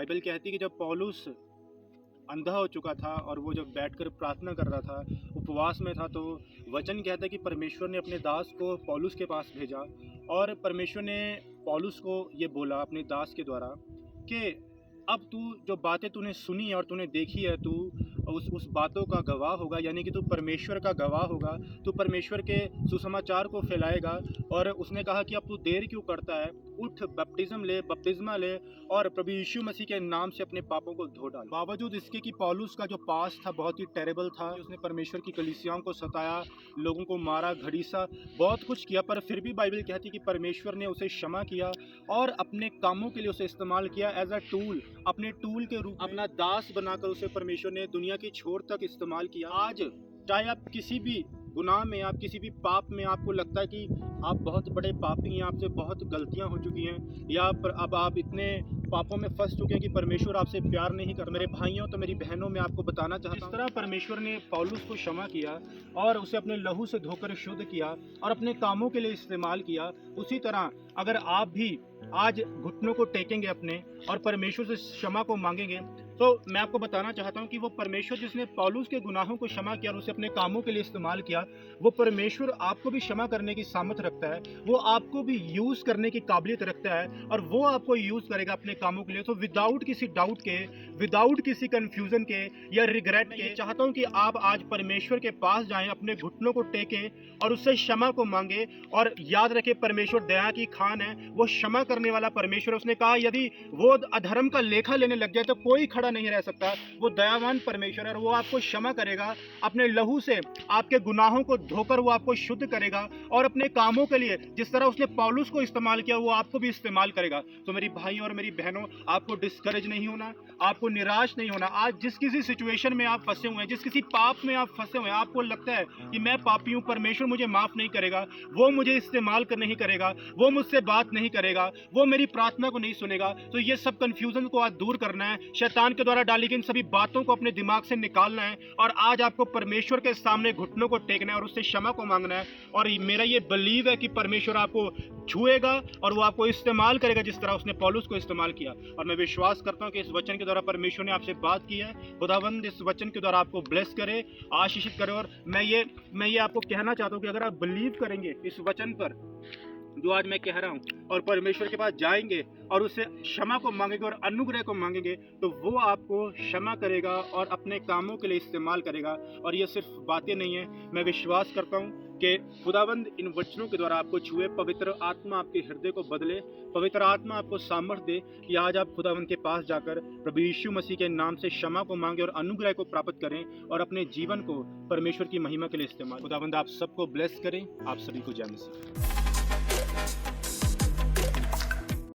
Bible कहती है कि जब पौलुस अंधा हो चुका था और वो जब बैठकर प्रार्थना कर रहा था, उपवास में था, तो वचन कहता है कि परमेश्वर ने अपने दास को पौलुस के पास भेजा और परमेश्वर ने पौलुस को ये बोला अपने दास के द्वारा कि अब तू जो बातें तूने सुनी है और तूने देखी है, तू उस बातों का गवाह होगा, यानी कि तू परमेश्वर का गवाह होगा, तू परमेश्वर के सुसमाचार को फैलाएगा। और उसने कहा कि अब तू देर क्यों करता है, उठ, बपतिस्मा ले और प्रभु यीशु मसीह के नाम से अपने पापों को धो डाल। बावजूद इसके कि पौलुस का जो पास था बहुत ही टेरेबल था, उसने परमेश्वर की कलीसियाओं को सताया, लोगों को मारा, घड़ीसा, बहुत कुछ किया, पर फिर भी बाइबल कहती है कि परमेश्वर ने उसे क्षमा किया और अपने कामों के लिए उसे इस्तेमाल किया एज अ टूल, अपने टूल के रूप में अपना दास बनाकर उसे परमेश्वर ने दुनिया की छोर तक इस्तेमाल किया। आज चाहे आप किसी भी गुनाह में, आप किसी भी पाप में, आपको लगता है कि आप बहुत बड़े पापी हैं, आपसे बहुत गलतियां हो चुकी हैं, या अब आप इतने पापों में फंस चुके हैं कि परमेश्वर आपसे प्यार नहीं कर, मेरे भाइयों तो मेरी बहनों में आपको बताना चाहता हूं, जिस तरह परमेश्वर ने पौलुस को क्षमा किया और उसे अपने लहू से धोकर शुद्ध किया और अपने कामों के लिए इस्तेमाल किया, उसी तरह अगर आप भी आज घुटनों को टेकेंगे अपने और परमेश्वर से क्षमा को मांगेंगे, तो मैं आपको बताना चाहता हूं कि वो परमेश्वर जिसने पौलुस के गुनाहों को क्षमा किया और उसे अपने कामों के लिए इस्तेमाल किया, वो परमेश्वर आपको भी क्षमा करने की सामर्थ्य रखता है, वो आपको भी यूज करने की काबिलियत रखता है और वो आपको यूज करेगा अपने कामों के लिए। तो विदाउट किसी डाउट के, विदाउट किसी कंफ्यूजन के या रिग्रेट के, चाहता हूं कि आप आज परमेश्वर के पास जाएं, अपने घुटनों को टेकें और उससे क्षमा को मांगे। और याद रखें, परमेश्वर दया की खान है, वो क्षमा करने वाला परमेश्वर। उसने कहा यदि वो अधर्म का लेखा लेने लग जाए तो कोई खड़ा नहीं रह सकता। वो दयावान परमेश्वर है और वो आपको क्षमा करेगा, अपने लहू से आपके गुनाहों को धोकर वो आपको शुद्ध करेगा और अपने कामों के लिए जिस तरह उसने पौलुस को इस्तेमाल किया वो आपको भी इस्तेमाल करेगा। तो मेरी भाई और मेरी बहनों, आपको डिस्करेज नहीं होना, आपको निराश नहीं होना। आज जिस किसी सिचुएशन में आप फंसे हुए हैं, जिस किसी पाप में आप फंसे हुए हैं, आपको लगता है कि मैं पापी हूं, परमेश्वर मुझे माफ नहीं करेगा, वो मुझे इस्तेमाल नहीं करेगा, वो मुझसे बात नहीं करेगा, वो मेरी प्रार्थना को नहीं सुनेगा, तो ये सब कंफ्यूजन को आज दूर करना है, शैतान के द्वारा डाली गई इन सभी बातों को अपने दिमाग से निकालना है और आज आपको परमेश्वर के सामने घुटनों को टेकना है और उससे क्षमा को मांगना है। और मेरा ये बिलीव है कि परमेश्वर आपको छुएगा और वो आपको इस्तेमाल करेगा जिस तरह उसने पौलुस को इस्तेमाल किया। और मैं विश्वास करता हूं कि इस वचन के द्वारा परमेश्वर ने आपसे बात की है। खुदावंद इस वचन के द्वारा आपको ब्लेस करे, आशीषित करे। और मैं ये आपको कहना चाहता हूं कि अगर आप बिलीव करेंगे इस वचन पर जो आज मैं कह रहा हूं और परमेश्वर के पास जाएंगे और उससे क्षमा को मांगेंगे और अनुग्रह को मांगेंगे, तो वो आपको क्षमा करेगा और अपने कामों के लिए इस्तेमाल करेगा। और ये सिर्फ बातें नहीं है, मैं विश्वास करता हूं कि खुदावंद इन वचनों के द्वारा आपको छुए, पवित्र आत्मा आपके हृदय को बदले, पवित्र आत्मा आपको सामर्थ्य दे कि आज आप खुदावंद के पास जाकर प्रभु यीशु मसीह के नाम से क्षमा को मांगे और अनुग्रह को प्राप्त करें और अपने जीवन को परमेश्वर की महिमा के लिए इस्तेमाल। खुदावंद आप सबको ब्लेस करें। आप सभी को जय मसीह।